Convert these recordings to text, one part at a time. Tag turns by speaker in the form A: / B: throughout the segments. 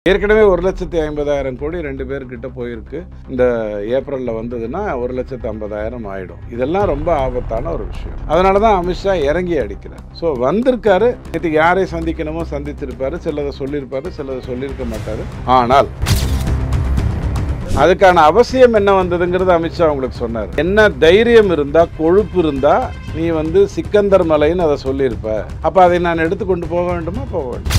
A: ஏற்கனவே 1,50,000 கோடி 2 பேர்கிட்ட போயிருக்கு. இந்த ஏப்ரலில் வந்ததுன்னா 1,50,000 ஆயிடும். இதெல்லாம் ரொம்ப ஆபத்தான ஒரு விஷயம். அதனால தான் அமித்ஷா இறங்கி அடிக்கிறார். ஸோ வந்திருக்காரு, நேற்று யாரை சந்திக்கணுமோ சந்தித்திருப்பாரு, சிலதை சொல்லியிருப்பாரு, சிலதை சொல்லியிருக்க மாட்டாரு. ஆனால் அதுக்கான அவசியம் என்ன வந்ததுங்கிறது அமித்ஷா உங்களுக்கு சொன்னார். என்ன தைரியம் இருந்தா, கொழுப்பு இருந்தா நீ சிக்கந்தர் மலைன்னு அதை சொல்லியிருப்ப. அப்ப அதை நான் எடுத்துக்கொண்டு போக வேண்டுமா? போக வேண்டும்.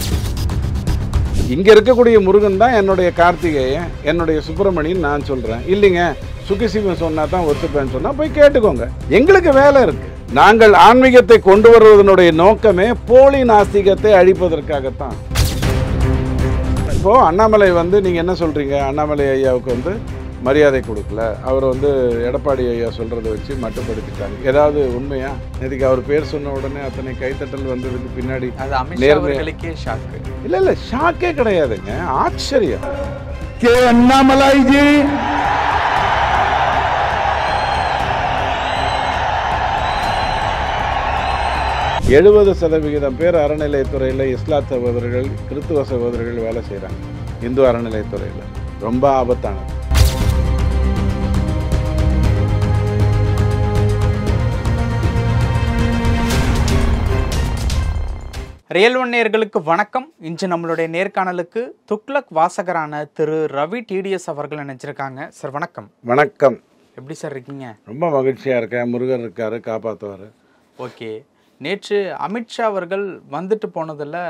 A: இங்க இருக்கக்கூடிய முருகன் தான் என்னுடைய கார்த்திகேயன், என்னுடைய சுப்பிரமணியன் நான் சொல்றேன். இல்லைங்க, சுகிசிவன் சொன்னா தான் ஒத்துப்பேன்னு சொன்னா போய் கேட்டுக்கோங்க. எங்களுக்கு வேலை இருக்கு. நாங்கள் ஆன்மீகத்தை கொண்டு வருவதனுடைய நோக்கமே போலி நாஸ்திகத்தை அழிப்பதற்காகத்தான். இப்போ அண்ணாமலை நீங்க என்ன சொல்றீங்க? அண்ணாமலை ஐயாவுக்கு மரியாதை கொடுக்கல, அவர் எடப்பாடி ஐயா சொல்றதை வச்சு மட்டுப்படுத்திட்டாங்க. ஏதாவது உண்மையா? நேற்றுக்கு அவர் பேர் சொன்ன உடனே அத்தனை கைத்தட்டல் வந்ததுக்கு பின்னாடி இல்ல ஷாக்கே கிடையாதுங்க, ஆச்சரியம்.
B: கே அண்ணாமலைஜி
A: பேர் அறநிலையத்துறையில் இஸ்லாத் சகோதரர்கள், கிறிஸ்துவ சகோதரர்கள் வேலை செய்கிறாங்க. இந்து அறநிலையத்துறையில் ரொம்ப ஆபத்தானது.
C: ரியல் ஒன் நேயர்களுக்கு வணக்கம். இன்று நம்மளுடைய நேர்காணலுக்கு துக்ளக் வாசகரான திரு ரவி டிடிஎஸ் அவர்கள் நினைச்சிருக்காங்க. சார் வணக்கம்.
A: வணக்கம்.
C: எப்படி சார் இருக்கீங்க?
A: ரொம்ப மகிழ்ச்சியாக இருக்கேன். முருகர் இருக்காரு, காப்பாற்றுவார்.
C: ஓகே. நேற்று அமித்ஷா அவர்கள் வந்துட்டு போனதில்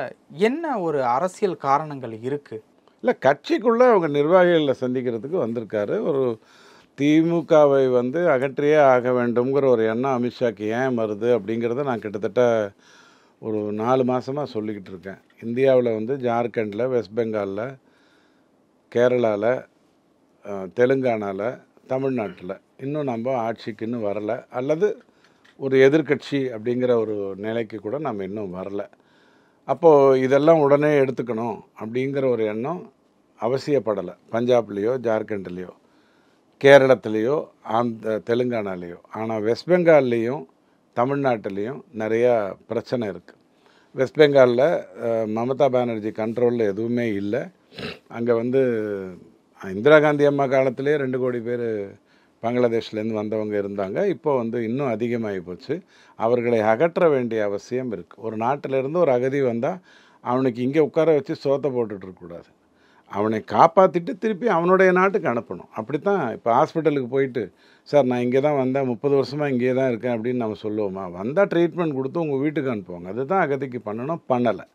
C: என்ன ஒரு அரசியல் காரணங்கள் இருக்குது?
A: இல்லை, கட்சிக்குள்ளே அவங்க நிர்வாகிகளை சந்திக்கிறதுக்கு வந்திருக்காரு. ஒரு திமுகவை அகற்றியே ஆக வேண்டும்ங்கிற ஒரு எண்ணம் அமித்ஷாக்கு ஏன் வருது அப்படிங்கிறத நான் கிட்டத்தட்ட ஒரு 4 மாதமாக சொல்லிக்கிட்டு இருக்கேன். இந்தியாவில் ஜார்க்கண்டில், வெஸ்ட் பெங்காலில், கேரளாவில், தெலுங்கானாவில், தமிழ்நாட்டில் இன்னும் நம்ம ஆட்சிக்கு இன்னும் வரலை, அல்லது ஒரு எதிர்கட்சி அப்படிங்கிற ஒரு நிலைக்கு கூட நம்ம இன்னும் வரலை. அப்போது இதெல்லாம் உடனே எடுத்துக்கணும் அப்படிங்கிற ஒரு எண்ணம் அவசியப்படலை. பஞ்சாப்லேயோ, ஜார்க்கண்ட்லேயோ, கேரளத்துலேயோ, தெலுங்கானாலேயோ. ஆனால் வெஸ்ட் பெங்கால்லேயும் தமிழ்நாட்டிலையும் நிறையா பிரச்சனை இருக்குது. வெஸ்ட் பெங்காலில் மமதா பானர்ஜி கண்ட்ரோலில் எதுவுமே இல்லை. அங்கே இந்திரா காந்தி அம்மா காலத்திலே 2 கோடி பேர் பங்களாதேஷ்லேருந்து வந்தவங்க இருந்தாங்க. இப்போ இன்னும் அதிகமாகி போச்சு. அவர்களை அகற்ற வேண்டிய அவசியம் இருக்குது. ஒரு நாட்டிலேருந்து ஒரு அகதி வந்தால் அவனுக்கு இங்கே உட்கார வச்சு சோத்தை போட்டுட்ருக்கக்கூடாது. அவனை காப்பாற்றிட்டு திருப்பி அவனுடைய நாட்டுக்கு அனுப்பணும். அப்படித்தான் இப்போ ஹாஸ்பிட்டலுக்கு போயிட்டு, சார் நான் இங்கே தான் வந்தேன், 30 வருஷமாக இங்கே தான் இருக்கேன் அப்படின்னு நம்ம சொல்லுவோமா? வந்தால் ட்ரீட்மெண்ட் கொடுத்து உங்கள் வீட்டுக்கு அனுப்புவாங்க. அதுதான் அகதிக்கு பண்ணணும், பண்ணலை.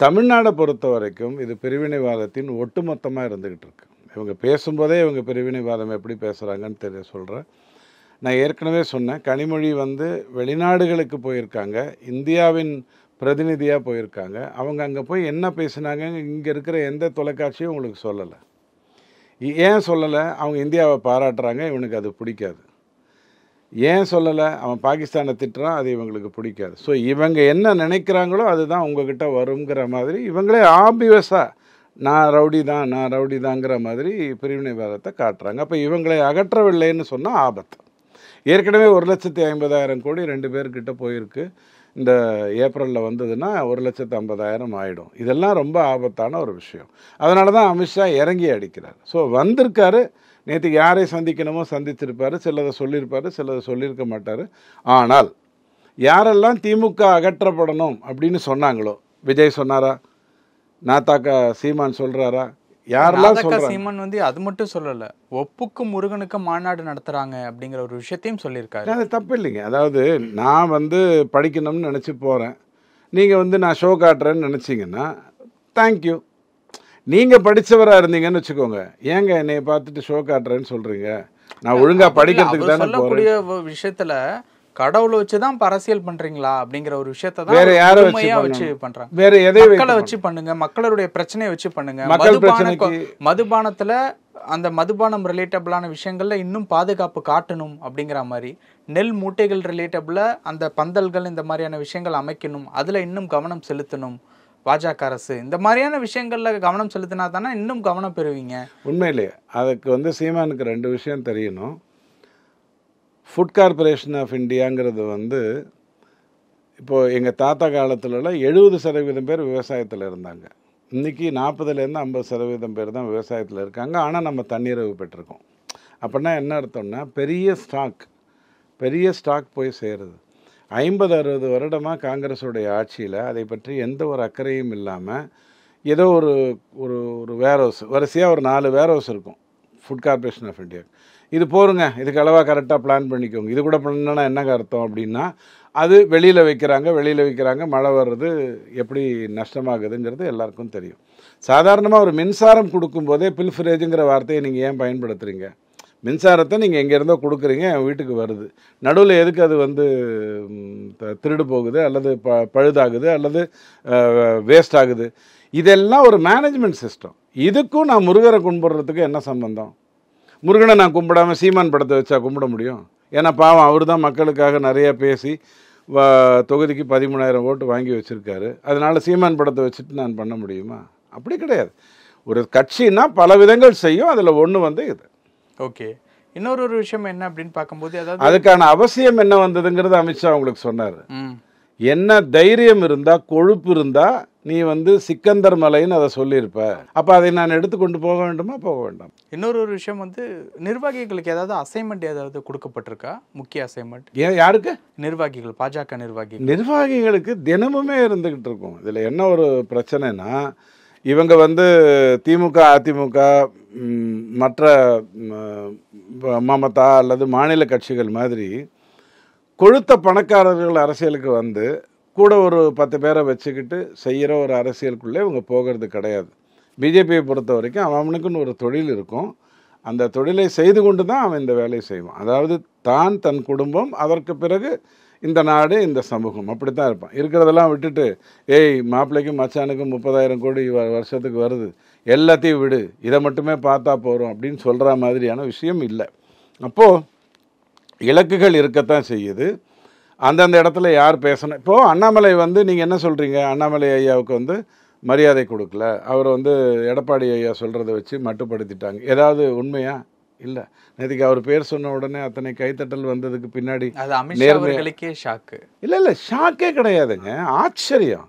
A: தமிழ்நாடை பொறுத்த வரைக்கும் இது பிரிவினைவாதத்தின் ஒட்டுமொத்தமாக இருந்துக்கிட்டு இருக்கு. இவங்க பேசும்போதே இவங்க பிரிவினைவாதம் எப்படி பேசுகிறாங்கன்னு சொல்கிறேன். நான் ஏற்கனவே சொன்னேன், கனிமொழி வெளிநாடுகளுக்கு போயிருக்காங்க, இந்தியாவின் பிரதிநிதியாக போயிருக்காங்க. அவங்க அங்கே போய் என்ன பேசினாங்க இங்கே இருக்கிற எந்த தொலைக்காட்சியும் உங்களுக்கு சொல்லலை. ஏன் சொல்லலை? அவங்க இந்தியாவை பாராட்டுறாங்க, இவனுக்கு அது பிடிக்காது. ஏன் சொல்லலை? அவன் பாகிஸ்தானை திட்டுறான், அது இவங்களுக்கு பிடிக்காது. ஸோ இவங்க என்ன நினைக்கிறாங்களோ அதுதான் உங்ககிட்ட வருங்கிற மாதிரி இவங்களே ஆப்வியஸாக நான் ரவுடி தாங்கிற மாதிரி பிரிவினைவாதத்தை காட்டுறாங்க. அப்போ இவங்களை அகற்றவில்லைன்னு சொன்னால் ஆபத்து. ஏற்கனவே 1,50,000 கோடி 2 பேர்கிட்ட போயிருக்கு. இந்த ஏப்ரலில் வந்ததுன்னா 1,50,000 ஆயிடும். இதெல்லாம் ரொம்ப ஆபத்தான ஒரு விஷயம். அதனால தான் அமித்ஷா இறங்கி அடிக்கிறார். ஸோ வந்திருக்காரு, நேற்று யாரை சந்திக்கணுமோ சந்தித்திருப்பார், சிலதை சொல்லியிருப்பார், சிலதை சொல்லியிருக்க மாட்டார். ஆனால் யாரெல்லாம் திமுக அகற்றப்படணும் அப்படின்னு சொன்னாங்களோ, விஜய் சொன்னாரா? நாத்தாக்கா சீமான் சொல்கிறாரா? யாரெல்லாம் சொல்றாங்க?
C: சீமான் அது மட்டும் சொல்லல, ஒப்புக்கும் முருகனுக்கும் மாநாடு நடத்துறாங்க அப்படிங்கிற ஒரு விஷயத்தையும் சொல்லியிருக்காரு.
A: அது தப்பு இல்லைங்க. அதாவது நான் படிக்கணும்னு நினச்சி போகிறேன், நீங்கள் நான் ஷோ காட்டுறேன்னு நினச்சிங்கன்னா தேங்க்யூ. நீங்கள் படித்தவராக இருந்தீங்கன்னு வச்சுக்கோங்க, ஏங்க என்னை பார்த்துட்டு ஷோ காட்டுறேன்னு சொல்கிறீங்க? நான் ஒழுங்காக படிக்கிறதுக்கு தானே சொல்லக்கூடிய
C: விஷயத்தில் கடவுளை வச்சுதான் அரசியல் பண்றீங்களா அப்படிங்கிற ஒரு விஷயத்தான்
A: வேற யாரை
C: வச்சு பண்றாங்க.
A: வேற எதை
C: மக்களை வச்சு பண்ணுங்க, மக்களுடைய பிரச்சனையை வச்சு பண்ணுங்க. மதுபானத்துல அந்த மதுபானம் ரிலேட்டபிளான விஷயங்கள்ல இன்னும் பாதுகாப்பு காட்டணும் அப்படிங்கிற மாதிரி, நெல் மூட்டைகள் ரிலேட்டபிள அந்த பந்தல்கள் இந்த மாதிரியான விஷயங்கள் அமைக்கணும், அதுல இன்னும் கவனம் செலுத்தணும் பாஜக அரசு. இந்த மாதிரியான விஷயங்கள்ல கவனம் செலுத்தினா தானே இன்னும் கவனம் பெறுவீங்க.
A: உண்மையிலேயே அதுக்கு சீமானுக்கு 2 விஷயம் தெரியணும். ஃபுட் கார்பரேஷன் ஆஃப் இந்தியாங்கிறது இப்போது எங்கள் தாத்தா காலத்துலலாம் 70% பேர் விவசாயத்தில் இருந்தாங்க. இன்றைக்கி 40% 50% பேர் தான் விவசாயத்தில் இருக்காங்க. ஆனால் நம்ம தன்னிறைவு பெற்றிருக்கோம். அப்படின்னா என்ன அர்த்தம்னா பெரிய ஸ்டாக் போய் சேருது. 50-60 வருடமாக காங்கிரஸுடைய ஆட்சியில் அதை பற்றி எந்த ஒரு அக்கறையும் இல்லாமல் ஏதோ ஒரு ஒரு ஒரு வேர்ஹவுஸ் வரிசையாக ஒரு 4 வேர்ஹவுஸ் இருக்கும் ஃபுட் கார்பரேஷன் ஆஃப் இந்தியா. இது போருங்க, இதுக்கு அளவாக கரெக்டாக பிளான் பண்ணிக்கோங்க, இது கூட பண்ணனா என்னங்க அர்த்தம் அப்படின்னா, அது வெளியில் வைக்கிறாங்க, மழை வர்றது எப்படி நஷ்டமாகுதுங்கிறது எல்லாருக்கும் தெரியும். சாதாரணமாக ஒரு மின்சாரம் கொடுக்கும்போதே பில்ஃபரேஜுங்கிற வார்த்தையை நீங்கள் ஏன் பயன்படுத்துகிறீங்க? மின்சாரத்தை நீங்கள் எங்கேருந்தோ கொடுக்குறீங்க, என் வீட்டுக்கு வருது, நடுவில் எதுக்கு அது வந்து திருடு போகுது அல்லது பழுதாகுது அல்லது வேஸ்ட் ஆகுது? இதெல்லாம் ஒரு மேனேஜ்மெண்ட் சிஸ்டம். இதுக்கும் நான் முருகரை கும்பிட்றதுக்கு என்ன சம்பந்தம்? முருகனை நான் கும்பிடாமல் சீமான் படத்தை வச்சா கும்பிட முடியும்? ஏன்னா பாவம் அவர் தான் மக்களுக்காக நிறையா பேசி தொகுதிக்கு 13,000 ஓட்டு வாங்கி வச்சுருக்காரு. அதனால் சீமான் படத்தை வச்சுட்டு நான் பண்ண முடியுமா? அப்படி கிடையாது. ஒரு கட்சின்னா பல விதங்கள் செய்யும், அதில் ஒன்று வந்து இது.
C: ஓகே, இன்னொரு விஷயம் என்ன அப்படின்னு பார்க்கும்போது, அதாவது
A: அதுக்கான அவசியம் என்ன வந்ததுங்கிறது அமித்ஷா உங்களுக்கு சொன்னார். என்ன தைரியம் இருந்தா, கொழுப்பு இருந்தா நீ வந்து சிக்கந்தர் மலைன்னு அதை சொல்லியிருப்ப. அப்போ அதை நான் எடுத்துக்கொண்டு போக வேண்டுமா, போக வேண்டாம்?
C: இன்னொரு விஷயம் வந்து, நிர்வாகிகளுக்கு ஏதாவது அசைன்மெண்ட் ஏதாவது கொடுக்கப்பட்டிருக்கா? முக்கிய அசைன்மெண்ட்
A: யாருக்கு?
C: நிர்வாகிகள், பாஜக
A: நிர்வாகிகளுக்கு தினமுமே இருந்துகிட்டு இருக்கும். இதில் என்ன ஒரு பிரச்சனைனா, இவங்க வந்து திமுக, அதிமுக, மற்ற மமதா அல்லது மாநில கட்சிகள் மாதிரி கொழுத்த பணக்காரர்கள் அரசியலுக்கு வந்து கூட ஒரு 10 பேரை வச்சுக்கிட்டு செய்கிற ஒரு அரசியலுக்குள்ளே இவங்க போகிறது கிடையாது. பிஜேபியை பொறுத்த வரைக்கும் அவனுக்குன்னு ஒரு தொழில் இருக்கும். அந்த தொழிலை செய்து கொண்டு தான் அவன் இந்த வேலையை செய்வான். அதாவது தன் குடும்பம், அதற்கு பிறகு இந்த நாடு, இந்த சமூகம், அப்படி தான் இருப்பான். இருக்கிறதெல்லாம் விட்டுட்டு மாப்பிள்ளைக்கும் மச்சானுக்கும் 30,000 கோடி வருஷத்துக்கு வருது, எல்லாத்தையும் விடு, இதை மட்டுமே பார்த்தா போகிறோம் அப்படின்னு சொல்கிற மாதிரியான விஷயம் இல்லை. அப்போது இலக்குகள் இருக்கத்தான் செய்யுது. அந்தந்த இடத்துல யார் பேசணும். இப்போது அண்ணாமலை வந்து நீங்கள் என்ன சொல்கிறீங்க? அண்ணாமலை ஐயாவுக்கு வந்து மரியாதை கொடுக்கல, அவர் வந்து எடப்பாடி ஐயா சொல்கிறத வச்சு மட்டுப்படுத்திட்டாங்க. ஏதாவது உண்மையா? இல்லை. நேற்றுக்கு அவர் பேர் சொன்ன உடனே அத்தனை கைத்தட்டல் வந்ததுக்கு பின்னாடி
C: ஷாக்கு
A: இல்லை, ஷாக்கே கிடையாதுங்க, ஆச்சரியம்.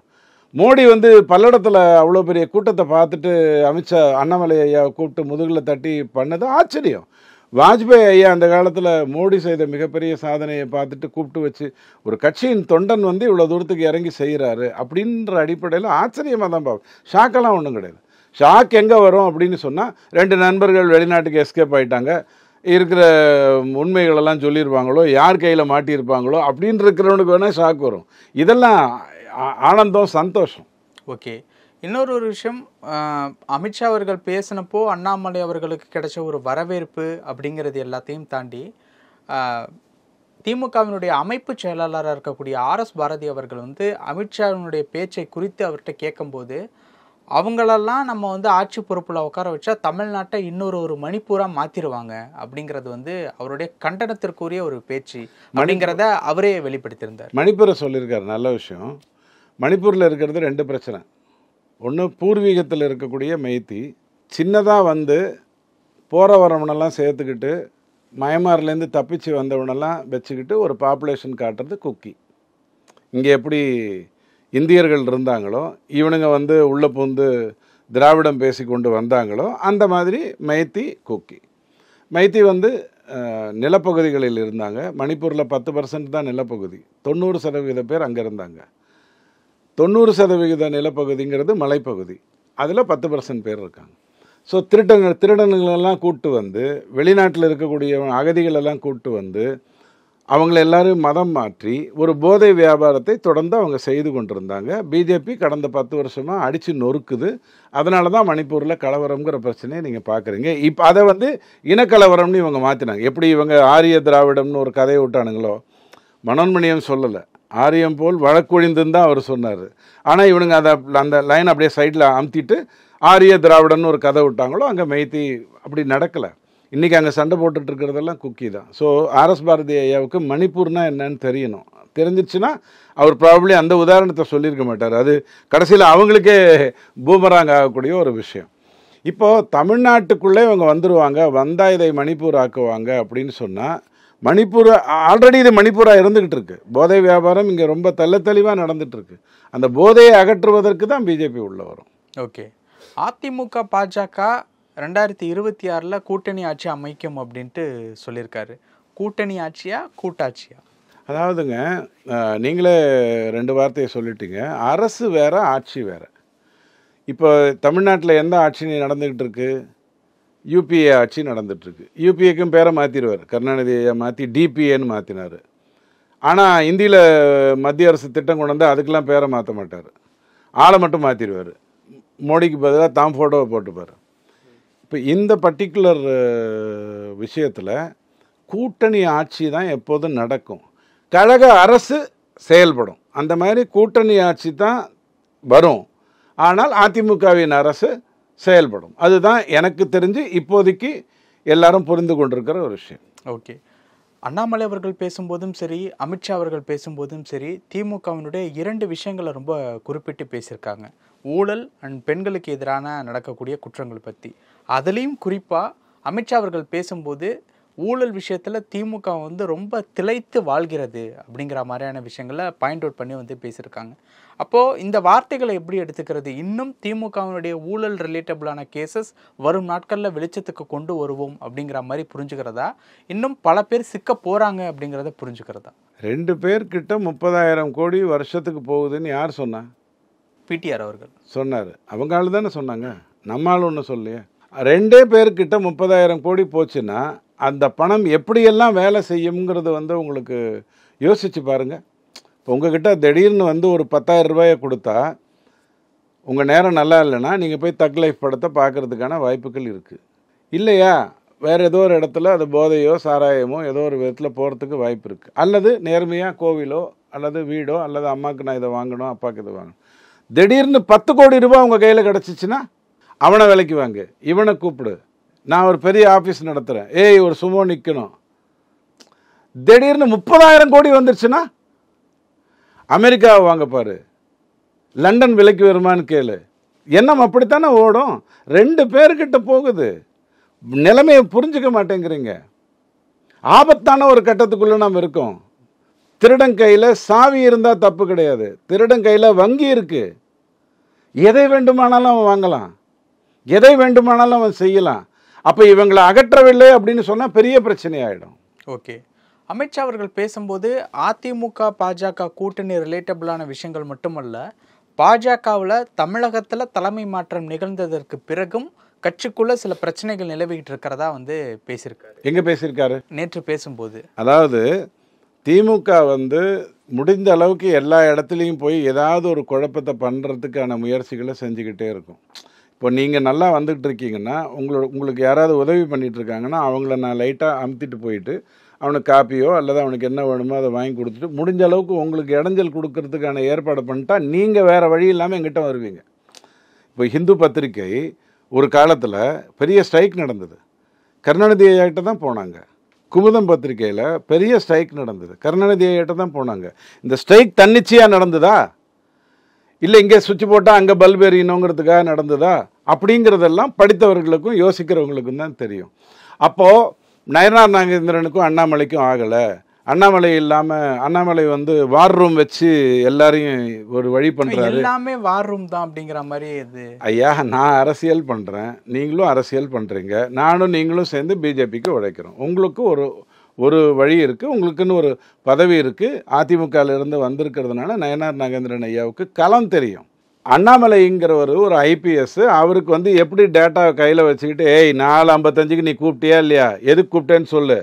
A: மோடி வந்து பல்லடத்தில் அவ்வளோ பெரிய கூட்டத்தை பார்த்துட்டு அமித்ஷா அண்ணாமலை ஐயாவை கூப்பிட்டு முதுகில் தட்டி பண்ணது ஆச்சரியம். வாஜ்பாய் ஐயா அந்த காலத்தில் மோடி செய்த மிகப்பெரிய சாதனையை பார்த்துட்டு கூப்பிட்டு வச்சு ஒரு கட்சியின் தொண்டன் வந்து இவ்வளோ தூரத்துக்கு இறங்கி செய்கிறாரு அப்படின்ற அடிப்படையில் ஆச்சரியமாக தான் பார்ப்போம். ஷாக்கெல்லாம் ஒன்றும் கிடையாது. ஷாக் எங்கே வரும் அப்படின்னு சொன்னால், 2 நண்பர்கள் வெளிநாட்டுக்கு எஸ்கேப் ஆகிட்டாங்க, இருக்கிற உண்மைகளெல்லாம் சொல்லியிருப்பாங்களோ, யார் கையில் மாட்டியிருப்பாங்களோ அப்படின்னு இருக்கிறவனுக்கு வேணால் ஷாக் வரும். இதெல்லாம் ஆனந்தம், சந்தோஷம்.
C: ஓகே, இன்னொரு விஷயம், அமித்ஷா அவர்கள் பேசினப்போ அண்ணாமலை அவர்களுக்கு கிடைச்ச ஒரு வரவேற்பு அப்படிங்கிறது எல்லாத்தையும் தாண்டி, திமுகவினுடைய அமைப்பு செயலாளராக இருக்கக்கூடிய RS பாரதி அவர்கள் வந்து அமித்ஷாவினுடைய பேச்சை குறித்து அவர்கிட்ட கேட்கும்போது, அவங்களெல்லாம் நம்ம வந்து ஆட்சி பொறுப்பில் உட்கார வச்சா தமிழ்நாட்டை இன்னொரு மணிப்பூராக மாற்றிடுவாங்க அப்படிங்கிறது வந்து அவருடைய கண்டனத்திற்குரிய ஒரு பேச்சு அப்படிங்கிறத அவரே வெளிப்படுத்தியிருந்தார்.
A: மணிப்பூரை சொல்லியிருக்காரு, நல்ல விஷயம். மணிப்பூரில் இருக்கிறது 2 பிரச்சனை. ஒன்று, பூர்வீகத்தில் இருக்கக்கூடிய மெய்த்தி சின்னதாக வந்து போகிற வரவனெல்லாம் சேர்த்துக்கிட்டு மயமாரிலேருந்து தப்பிச்சு வந்தவனெல்லாம் வச்சுக்கிட்டு ஒரு பாப்புலேஷன் காட்டுறது குக்கி. இங்கே எப்படி இந்தியர்கள் இருந்தாங்களோ, இவனுங்க வந்து உள்ளே பூந்து திராவிடம் பேசி கொண்டு வந்தாங்களோ, அந்த மாதிரி மைத்தி, குக்கி. மைத்தி வந்து நிலப்பகுதிகளில் இருந்தாங்க. மணிப்பூரில் 10% தான் நிலப்பகுதி, 90% பேர் அங்கே இருந்தாங்க. 90% நிலப்பகுதிங்கிறது மலைப்பகுதி, அதில் 10% பேர் இருக்காங்க. ஸோ திருடனுங்களெல்லாம் கூப்பிட்டு வந்து, வெளிநாட்டில் இருக்கக்கூடிய அகதிகளெல்லாம் கூப்பிட்டு வந்து, அவங்கள எல்லாரும் மதம் மாற்றி ஒரு போதை வியாபாரத்தை தொடர்ந்து அவங்க செய்து கொண்டிருந்தாங்க. பிஜேபி கடந்த 10 வருஷமாக அடித்து நொறுக்குது. அதனால தான் மணிப்பூரில் கலவரம்ங்கிற பிரச்சனையை நீங்கள் பார்க்குறீங்க. இப்போ அதை வந்து இனக்கலவரம்னு இவங்க மாற்றினாங்க. எப்படி இவங்க ஆரிய திராவிடம்னு ஒரு கதையை விட்டானுங்களோ, மனோன்மணியம் சொல்லலை, ஆரியம் போல் வழக்கொழிந்துன்னு தான் அவர் சொன்னார். ஆனால் இவனுங்க அந்த லைன் அப்படியே சைடில் அமுத்திட்டு ஆரிய திராவிடம்னு ஒரு கதை விட்டாங்களோ, அங்கே மெய்த்தி அப்படி நடக்கலை. இன்றைக்கி அங்கே சண்டை போட்டுட்டு இருக்கிறதெல்லாம் குக்கி தான். ஸோ RS பாரதி ஐயாவுக்கு மணிப்பூர்னா என்னன்னு தெரியணும். தெரிஞ்சிச்சுன்னா அவர் ப்ராபப்ளி அந்த உதாரணத்தை சொல்லியிருக்க மாட்டார். அது கடைசியில் அவங்களுக்கே பூமராங் ஆகக்கூடிய ஒரு விஷயம். இப்போது தமிழ்நாட்டுக்குள்ளே இவங்க வந்துடுவாங்க, வந்தால் இதை மணிப்பூர் ஆக்குவாங்க அப்படின்னு சொன்னால், மணிப்பூர் ஆல்ரெடி இது மணிப்பூராக இருந்துக்கிட்டு இருக்கு. போதை வியாபாரம் இங்கே ரொம்ப தெளிவாக நடந்துகிட்ருக்கு. அந்த போதையை அகற்றுவதற்கு தான் பிஜேபி உள்ள வரும்.
C: ஓகே. அதிமுக பாஜக 2026 கூட்டணி ஆட்சி அமைக்கும் அப்படின்ட்டு சொல்லியிருக்காரு. கூட்டணி ஆட்சியா கூட்டாட்சியா?
A: அதாவதுங்க, நீங்களே 2 வார்த்தையை சொல்லிட்டீங்க. அரசு வேற, ஆட்சி வேற. இப்போ தமிழ்நாட்டில் எந்த ஆட்சி நடந்துக்கிட்டு இருக்கு? யூபிஏ ஆட்சி நடந்துகிட்ருக்கு. யூபிஏக்கும் பேரை மாற்றிடுவார். கருணாநிதியை மாற்றி டிபிஏன்னு மாற்றினார். ஆனால் இந்தியில் மத்திய அரசு திட்டம் கொண்டு வந்து அதுக்கெல்லாம் பேரை மாற்ற மாட்டார். ஆளை மட்டும் மாற்றிடுவார். மோடிக்கு பதிலாக தாம் ஃபோட்டோவை போட்டுப்பார். இப்போ இந்த பர்டிகுலர் விஷயத்தில் கூட்டணி ஆட்சி தான் எப்போதும் நடக்கும். கழக அரசு செயல்படும். அந்த மாதிரி கூட்டணி ஆட்சி தான் வரும். ஆனால் அதிமுகவின் அரசு செயல்படும். அதுதான் எனக்கு தெரிஞ்சு இப்போதைக்கு எல்லாரும் புரிந்து கொண்டிருக்கிற ஒரு விஷயம்.
C: ஓகே. அண்ணாமலை அவர்கள் பேசும்போதும் சரி, அமித்ஷா அவர்கள் பேசும்போதும் சரி, திமுகவினுடைய 2 விஷயங்களை ரொம்ப குறிப்பிட்டு பேசியிருக்காங்க. ஊழல் அண்ட் பெண்களுக்கு எதிரான நடக்கக்கூடிய குற்றங்கள் பற்றி. அதுலேயும் குறிப்பாக அமித்ஷா அவர்கள் பேசும்போது ஊழல் விஷயத்தில் திமுக ரொம்ப திளைத்து வாழ்கிறது அப்படிங்கிற மாதிரியான விஷயங்களை பாயிண்ட் அவுட் பண்ணி பேசியிருக்காங்க. அப்போது இந்த வார்த்தைகளை எப்படி எடுத்துக்கிறது? இன்னும் திமுகவினுடைய ஊழல் ரிலேட்டபிளான கேசஸ் வரும் நாட்களில் வெளிச்சத்துக்கு கொண்டு வருவோம் அப்படிங்கிற மாதிரி புரிஞ்சுக்கிறதா, இன்னும் பல பேர் சிக்க போகிறாங்க அப்படிங்கிறத புரிஞ்சுக்கிறதா?
A: 2 பேர்கிட்ட 30,000 கோடி வருஷத்துக்கு போகுதுன்னு யார் சொன்னா?
C: பிடிஆர் அவர்கள்
A: சொன்னார். அவங்க ஆளு தானே சொன்னாங்க, நம்ம ஆள் ஒன்றும் சொல்லையே. 2 பேர்கிட்ட 30,000 கோடி போச்சுன்னா அந்த பணம் எப்படியெல்லாம் வேலை செய்யுங்கிறது உங்களுக்கு யோசிச்சு பாருங்கள். இப்போ உங்ககிட்ட திடீர்னு ஒரு 10,000 ரூபாயை கொடுத்தா உங்கள் நேரம் நல்லா இல்லைன்னா நீங்கள் போய் தக் லைஃப் படத்தை பார்க்குறதுக்கான வாய்ப்புகள் இருக்குது இல்லையா? வேறு ஏதோ ஒரு இடத்துல அது போதையோ சாராயமோ ஏதோ ஒரு விதத்தில் போகிறதுக்கு வாய்ப்பு இருக்குது. அல்லது நேர்மையாக கோவிலோ அல்லது வீடோ அல்லது அம்மாவுக்கு நான் இதை வாங்கணும், அப்பாவுக்கு இதை வாங்கணும். திடீர்னு 10 கோடி ரூபாய் உங்கள் கையில் கிடச்சிச்சின்னா அவனை விலைக்கு வாங்கு, இவனை கூப்பிடு, நான் ஒரு பெரிய ஆஃபீஸ் நடத்துகிறேன், ஏய் ஒரு சுமோ நிற்கணும். திடீர்னு 30,000 கோடி வந்துருச்சுன்னா அமெரிக்காவை வாங்க பாரு, லண்டன் விலைக்கு வருமானு கேளு. எண்ணம் அப்படித்தானே ஓடும். 2 பேர்கிட்ட போகுது. நிலைமையை புரிஞ்சுக்க மாட்டேங்கிறீங்க. ஆபத்தான ஒரு கட்டத்துக்குள்ளே நாம் இருக்கோம். திருடன் கையில் சாவி இருந்தால் தப்பு கிடையாது. திருடன் கையில் வங்கி இருக்கு. எதை வேண்டுமானாலும் அவன் வாங்கலாம், எதை வேண்டுமானாலும் அவன் செய்யலாம். அப்போ இவங்களை அகற்றவில்லை அப்படின்னு சொன்னால் பெரிய பிரச்சனை ஆகிடும்.
C: ஓகே. அமித்ஷா அவர்கள் பேசும்போது அதிமுக பாஜக கூட்டணி ரிலேட்டபிளான விஷயங்கள் மட்டுமல்ல, பாஜகவில் தமிழகத்தில் தலைமை மாற்றம் நிகழ்ந்ததற்கு பிறகும் கட்சிக்குள்ள சில பிரச்சனைகள் நிலவிக்கிட்டு இருக்கிறதா பேசியிருக்காரு.
A: எங்கே பேசியிருக்காரு?
C: நேற்று பேசும்போது.
A: அதாவது திமுக முடிந்த அளவுக்கு எல்லா இடத்துலையும் போய் ஏதாவது ஒரு குழப்பத்தை பண்ணுறதுக்கான முயற்சிகளை செஞ்சுக்கிட்டே இருக்கும். இப்போ நீங்கள் நல்லா வந்துக்கிட்டு இருக்கீங்கன்னா உங்களுக்கு யாராவது உதவி பண்ணிகிட்டு இருக்காங்கன்னா அவங்கள நான் லைட்டாக அமுத்திட்டு போயிட்டு அவனுக்கு காப்பியோ அல்லது அவனுக்கு என்ன வேணுமோ அதை வாங்கி கொடுத்துட்டு முடிஞ்ச அளவுக்கு உங்களுக்கு இடைஞ்சல் கொடுக்கறதுக்கான ஏற்பாடு பண்ணிட்டா நீங்கள் வேறு வழி இல்லாமல் எங்கிட்ட வருவீங்க. இப்போ ஹிந்து பத்திரிகை ஒரு காலத்தில் பெரிய ஸ்ட்ரைக் நடந்தது, கருணாநிதி ஐயாட்ட தான் போனாங்க. குமுதம் பத்திரிகையில் பெரிய ஸ்ட்ரைக் நடந்தது, கருணாநிதி ஐயாட்ட தான் போனாங்க. இந்த ஸ்ட்ரைக் தன்னிச்சையாக நடந்ததா இல்லை இங்கே சுவிட்ச் போட்டால் அங்கே பல்ப் எறியணுங்கிறதுக்காக நடந்ததா அப்படிங்கிறதெல்லாம் படித்தவர்களுக்கும் யோசிக்கிறவங்களுக்கும் தான் தெரியும். அப்போது நயனார் நாகேந்திரனுக்கும் அண்ணாமலைக்கும் ஆகலை. அண்ணாமலை இல்லாமல் அண்ணாமலை வார் ரூம் வச்சு எல்லாரையும் ஒரு வழி பண்ணுறாரு.
C: எல்லாமே வார் ரூம் தான் அப்படிங்கிற மாதிரி. இது
A: ஐயா, நான் அரசியல் பண்ணுறேன், நீங்களும் அரசியல் பண்ணுறீங்க, நானும் நீங்களும் சேர்ந்து பிஜேபிக்கு உழைக்கிறோம். உங்களுக்கு ஒரு வழி இருக்குது, உங்களுக்குன்னு ஒரு பதவி இருக்குது. அதிமுகவிலிருந்து வந்திருக்கிறதுனால நயனார் நாகேந்திரன் ஐயாவுக்கு களம் தெரியும். அண்ணாமலைங்கிறவர் ஒரு ஐபிஎஸ், அவருக்கு எப்படி டேட்டாவை கையில் வச்சுக்கிட்டு ஏய் 4:55க்கு நீ கூப்பிட்டியா இல்லையா, எதுக்கு கூப்பிட்டேன்னு சொல்லு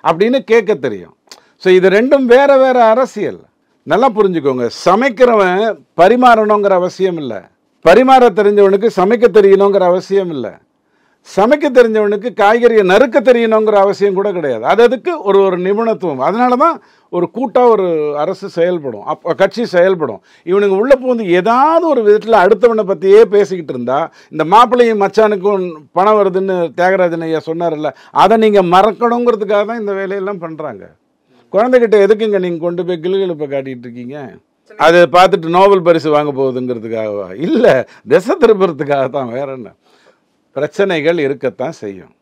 A: அப்படின்னு கேட்க தெரியும். ஸோ இது ரெண்டும் வேற வேற அரசியல். நல்லா புரிஞ்சுக்கோங்க. சமைக்கிறவன் பரிமாறணுங்கிற அவசியம் இல்லை, பரிமாற தெரிஞ்சவனுக்கு சமைக்க தெரியணுங்கிற அவசியம் இல்லை, சமைக்க தெரிஞ்சவனுக்கு காய்கறியை நறுக்க தெரியணுங்கிற அவசியம் கூட கிடையாது. அதுக்கு ஒரு நிபுணத்துவம். அதனால தான் ஒரு கூட்டாக ஒரு அரசு செயல்படும், கட்சி செயல்படும். இவனுங்க உள்ளே போந்து ஏதாவது ஒரு விதத்தில் அடுத்தவனை பற்றியே பேசிக்கிட்டு இருந்தா, இந்த மாப்பிள்ளையும் மச்சானுக்கும் பணம் வருதுன்னு தியாகராஜன் ஐயா சொன்னார்ல, அதை நீங்கள் மறக்கணுங்கிறதுக்காக தான் இந்த வேலையெல்லாம் பண்ணுறாங்க. குழந்தைகிட்ட எதுக்குங்க நீங்கள் கொண்டு போய் கிளுகிழப்பை காட்டிகிட்டு இருக்கீங்க? அதை பார்த்துட்டு நோபல் பரிசு வாங்க போகுதுங்கிறதுக்காகவா? இல்லை, திசை திருப்புறதுக்காக தான். வேற என்ன? பிரச்சனைகள் இருக்கத்தான் செய்யும்.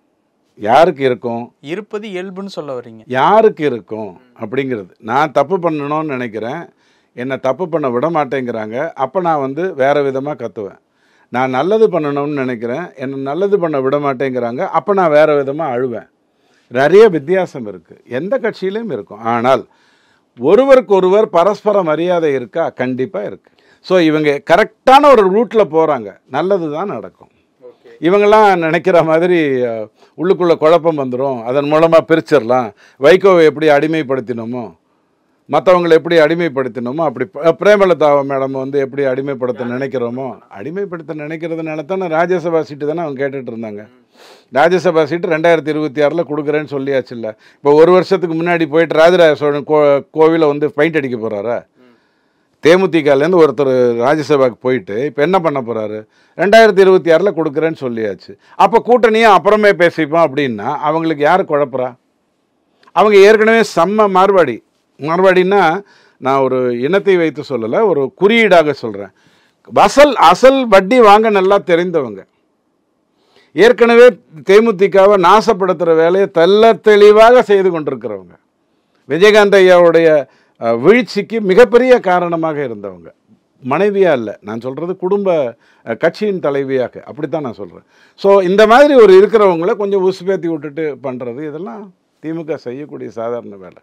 A: யாருக்கு இருக்கும்?
C: இருப்பது இயல்புன்னு சொல்ல வரீங்க.
A: யாருக்கு இருக்கும் அப்படிங்கிறது. நான் தப்பு பண்ணணும்னு நினைக்கிறேன், என்னை தப்பு பண்ண விட மாட்டேங்கிறாங்க. அப்போ நான் வேறு விதமாக கத்துவேன். நான் நல்லது பண்ணணும்னு நினைக்கிறேன், என்னை நல்லது பண்ண விட மாட்டேங்கிறாங்க, அப்போ நான் வேறு விதமாக அழுவேன். நிறைய வித்தியாசம் இருக்குது, எந்த கட்சியிலையும் இருக்கும். ஆனால் ஒருவருக்கு ஒருவர் பரஸ்பர மரியாதை இருக்கா? கண்டிப்பாக இருக்குது. ஸோ இவங்க கரெக்டான ஒரு ரூட்டில் போகிறாங்க, நல்லது தான் நடக்கும். இவங்கெல்லாம் நினைக்கிற மாதிரி உள்ளுக்குள்ளே குழப்பம் வந்துடும், அதன் மூலமாக பிரிச்சிடலாம். வைகோவை எப்படி அடிமைப்படுத்தினோமோ, மற்றவங்களை எப்படி அடிமைப்படுத்தினோமோ, அப்படி பிரேமலதா மேடம் வந்து எப்படி அடிமைப்படுத்த நினைக்கிறோமோ, அடிமைப்படுத்த நினைக்கிறதுனால தானே ராஜ்யசபா சீட்டு தானே அவங்க கேட்டுட்டு இருந்தாங்க. ராஜ்யசபா சீட்டு 2026 கொடுக்குறேன்னு சொல்லியாச்சு. இல்லை, இப்போ ஒரு வருஷத்துக்கு முன்னாடி போயிட்டு ராஜராஜ சோழன் கோவிலை வந்து பெயிண்ட் அடிக்க போகிறாரா? தேமுதிகலேருந்து ஒருத்தர் ராஜ்யசபாவுக்கு போயிட்டு இப்போ என்ன பண்ண போகிறாரு? 2026 கொடுக்குறேன்னு சொல்லியாச்சு. அப்போ கூட்டணியை அப்புறமே பேசிப்போம் அப்படின்னா அவங்களுக்கு யார் குழப்பறா? அவங்க ஏற்கனவே செம்ம மார்வாடின்னா நான் ஒரு இனத்தை வைத்து சொல்லலை, ஒரு குறியீடாக சொல்கிறேன். அசல் வட்டி வாங்க நல்லா தெரிந்தவங்க, ஏற்கனவே தேமுதிகவை நாசப்படுத்துகிற வேலையை தெளிவாக செய்து கொண்டிருக்கிறவங்க, விஜயகாந்த் ஐயாவுடைய வீழ்ச்சிக்கு மிகப்பெரிய காரணமாக இருந்தவங்க. மனைவியாக இல்லை, நான் சொல்கிறது குடும்ப கட்சியின் தலைவியாக, அப்படித்தான் நான் சொல்கிறேன். ஸோ இந்த மாதிரி ஒரு இருக்கிறவங்கள கொஞ்சம் உசுப்பேத்தி விட்டுட்டு பண்ணுறது, இதெல்லாம் திமுக செய்யக்கூடிய சாதாரண வேலை.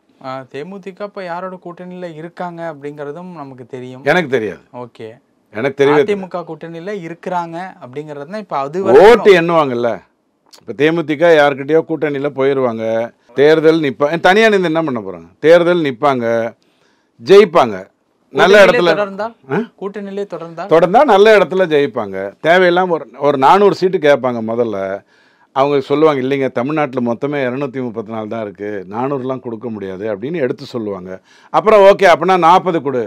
C: தேமுதிக இப்போ யாரோட கூட்டணியில் இருக்காங்க அப்படிங்கிறதும் நமக்கு தெரியும்.
A: எனக்கு தெரியாது.
C: ஓகே,
A: எனக்கு தெரியாது.
C: திமுக கூட்டணியில் இருக்கிறாங்க அப்படிங்கிறது தான் இப்போ அது
A: ஓட்டு எண்ணுவாங்கல்ல. இப்போ தேமுதிக யாருக்கிட்டையோ கூட்டணியில் போயிடுவாங்க, தேர்தல் நிற்பாங்க, தனியாக நின்று என்ன பண்ண போகிறாங்க? தேர்தல் நிற்பாங்க, ஜெயிப்பாங்க, நல்ல இடத்துல
C: கூட்டணியிலே
A: தொடர்ந்தா நல்ல இடத்துல ஜெயிப்பாங்க. தேவையில்லாம ஒரு 400 சீட்டு கேட்பாங்க. முதல்ல அவங்க சொல்லுவாங்க, இல்லைங்க தமிழ்நாட்டில் மொத்தமே 234 தான் இருக்குது, 400லாம் கொடுக்க முடியாது அப்படின்னு எடுத்து சொல்லுவாங்க. அப்புறம் ஓகே அப்படின்னா 40 கொடு,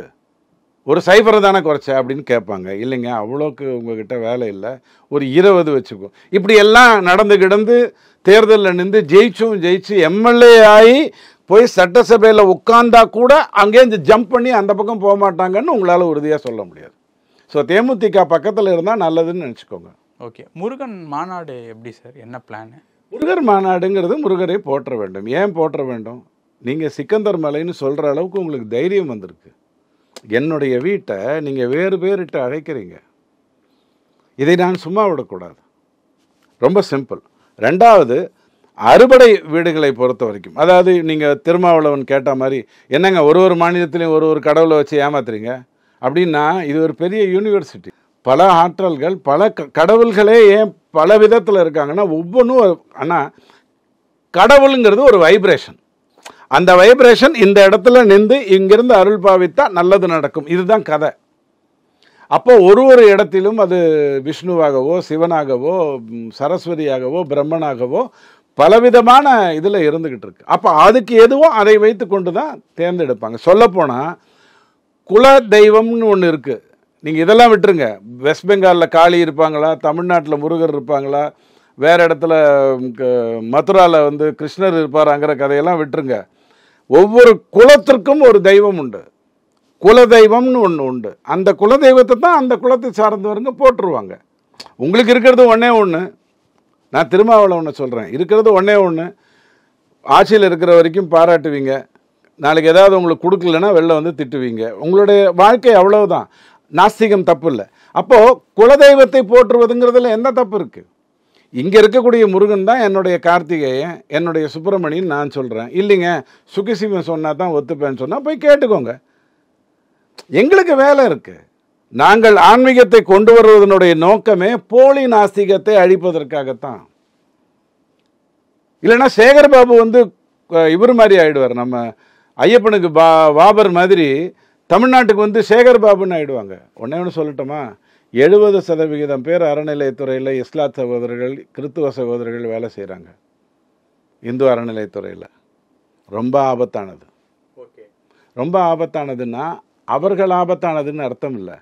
A: ஒரு சைபரை தானே குறைச்ச அப்படின்னு கேட்பாங்க. இல்லைங்க அவ்வளோக்கு உங்ககிட்ட வேலை இல்லை, ஒரு 20 வச்சுக்கோ. இப்படி எல்லாம் நடந்து கிடந்து தேர்தலில் நின்று ஜெயிச்சு எம்எல்ஏ ஆகி போய் சட்டசபையில் உட்கார்ந்தா கூட அங்கேருந்து ஜம்ப் பண்ணி அந்த பக்கம் போக மாட்டாங்கன்னு உங்களால் உறுதியாக சொல்ல முடியாது. ஸோ தேமுதிக பக்கத்தில் இருந்தால் நல்லதுன்னு நினச்சிக்கோங்க.
C: ஓகே, முருகன் மாநாடு எப்படி சார், என்ன பிளானு?
A: முருகர் மாநாடுங்கிறது முருகரை போற்ற வேண்டும். ஏன் போற்ற வேண்டும்? நீங்கள் சிக்கந்தர் மலைன்னு சொல்கிற அளவுக்கு உங்களுக்கு தைரியம் வந்திருக்கு. என்னுடைய வீட்டை நீங்கள் வேறு பேரிட்டு அழைக்கிறீங்க, இதை நான் சும்மா விடக்கூடாது. ரொம்ப சிம்பிள். ரெண்டாவது, அறுபடை வீடுகளை பொறுத்த வரைக்கும், அதாவது நீங்கள் திருமாவளவன் கேட்ட மாதிரி என்னங்க ஒரு மாநிலத்திலையும் ஒரு கடவுளை வச்சு ஏமாத்துறீங்க அப்படின்னா, இது ஒரு பெரிய யூனிவர்சிட்டி. பல ஆற்றல்கள், பல கடவுள்களே ஏன் பல விதத்தில் இருக்காங்கன்னா ஒவ்வொன்றும். ஆனால் கடவுளுங்கிறது ஒரு வைப்ரேஷன். அந்த வைப்ரேஷன் இந்த இடத்துல நின்று இங்கிருந்து அருள் பாவித்தா நல்லது நடக்கும், இதுதான் கதை. அப்போ ஒரு இடத்திலும் அது விஷ்ணுவாகவோ சிவனாகவோ சரஸ்வதியாகவோ பிரம்மனாகவோ பலவிதமான இதில் இருந்துக்கிட்டு இருக்கு. அப்போ அதுக்கு எதுவோ அதை வைத்து கொண்டு தான் தேர்ந்தெடுப்பாங்க. சொல்லப்போனால் குல தெய்வம்னு ஒன்று இருக்குது. நீங்கள் இதெல்லாம் விட்டுருங்க, வெஸ்ட் பெங்காலில் காளி இருப்பாங்களா, தமிழ்நாட்டில் முருகர் இருப்பாங்களா, வேறு இடத்துல மதுராவில் வந்து கிருஷ்ணர் இருப்பாராங்கிற கதையெல்லாம் விட்டுருங்க. ஒவ்வொரு குலத்திற்கும் ஒரு தெய்வம் உண்டு, குலதெய்வம்னு ஒன்று உண்டு. அந்த குலதெய்வத்தை தான் அந்த குலத்தை சார்ந்தவருங்க போட்டுருவாங்க. உங்களுக்கு இருக்கிறது ஒன்றே ஒன்று, நான் திருமாவளவனை சொல்கிறேன், இருக்கிறது ஒன்றே ஒன்று. ஆட்சியில் இருக்கிற வரைக்கும் பாராட்டுவீங்க, நாளைக்கு ஏதாவது உங்களுக்கு கொடுக்கலன்னா வெளில வந்து திட்டுவீங்க. உங்களுடைய வாழ்க்கை அவ்வளவுதான். நாஸ்திகம் தப்பு இல்லை. அப்போது குலதெய்வத்தை போற்றுவதுங்கிறதுல என்ன தப்பு இருக்குது? இங்கே இருக்கக்கூடிய முருகன் தான் என்னுடைய கார்த்திகேயன், என்னுடைய சுப்பிரமணியன் நான் சொல்கிறேன். இல்லைங்க சுகிசிவன் சொன்னால் தான் ஒத்துப்பேன்னு சொன்னால் போய் கேட்டுக்கோங்க. எங்களுக்கு வேலை இருக்குது. நாங்கள் ஆன்மீகத்தை கொண்டு வருவதனுடைய நோக்கமே போலி நாஸ்திகத்தை அழிப்பதற்காகத்தான். இல்லைன்னா சேகர்பாபு வந்து இவர் மாதிரி ஆயிடுவார், நம்ம ஐயப்பனுக்கு பாபர் மாதிரி தமிழ்நாட்டுக்கு வந்து சேகர்பாபுன்னு ஆயிடுவாங்க. ஒன்று சொல்லட்டுமா, 70% பேர் அறநிலையத்துறையில் இஸ்லாத் சகோதரர்கள் கிறித்துவ சகோதரர்கள் வேலை செய்கிறாங்க. இந்து அறநிலையத்துறையில் ரொம்ப ஆபத்தானது. ரொம்ப ஆபத்தானதுன்னா அவர்கள் ஆபத்தானதுன்னு அர்த்தம் இல்லை.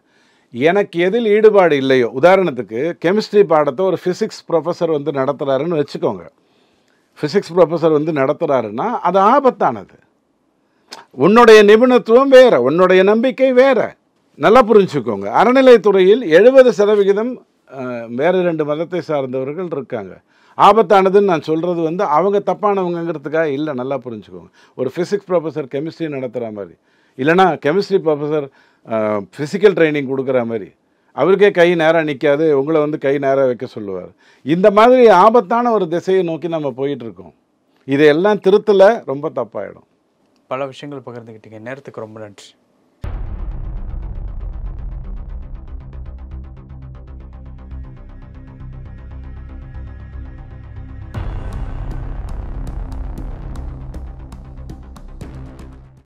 A: எனக்கு எதில் ஈடுபாடு இல்லையோ, உதாரணத்துக்கு கெமிஸ்ட்ரி பாடத்தை ஒரு ஃபிசிக்ஸ் ப்ரொஃபஸர் வந்து நடத்துகிறாருன்னு வச்சுக்கோங்க. ஃபிசிக்ஸ் ப்ரொஃபஸர் வந்து நடத்துகிறாருன்னா அது ஆபத்தானது. உன்னுடைய நிபுணத்துவம் வேறு, உன்னுடைய நம்பிக்கை வேறு. நல்லா புரிஞ்சுக்கோங்க. அறநிலைத்துறையில் 70% வேறு 2 மதத்தை சார்ந்தவர்கள் இருக்காங்க. ஆபத்தானதுன்னு நான் சொல்கிறது வந்து அவங்க தப்பானவங்கிறதுக்காக இல்லை, நல்லா புரிஞ்சுக்கோங்க. ஒரு ஃபிசிக்ஸ் ப்ரொஃபஸர் கெமிஸ்ட்ரி நடத்துகிற மாதிரி, இல்லைனா கெமிஸ்ட்ரி ப்ரொஃபஸர் ஃபிசிக்கல் ட்ரைனிங் கொடுக்குற மாதிரி, அவருக்கே கை நேராக நிற்காது, உங்களை வந்து கை நேராக வைக்க சொல்லுவார். இந்த மாதிரி ஆபத்தான ஒரு திசையை நோக்கி நம்ம போயிட்டுருக்கோம். இதையெல்லாம் திருத்தல ரொம்ப தப்பாயிடும்.
C: பல விஷயங்கள் பகிர்ந்துக்கிட்டீங்க. நேரத்துக்கு ரொம்ப நன்றி.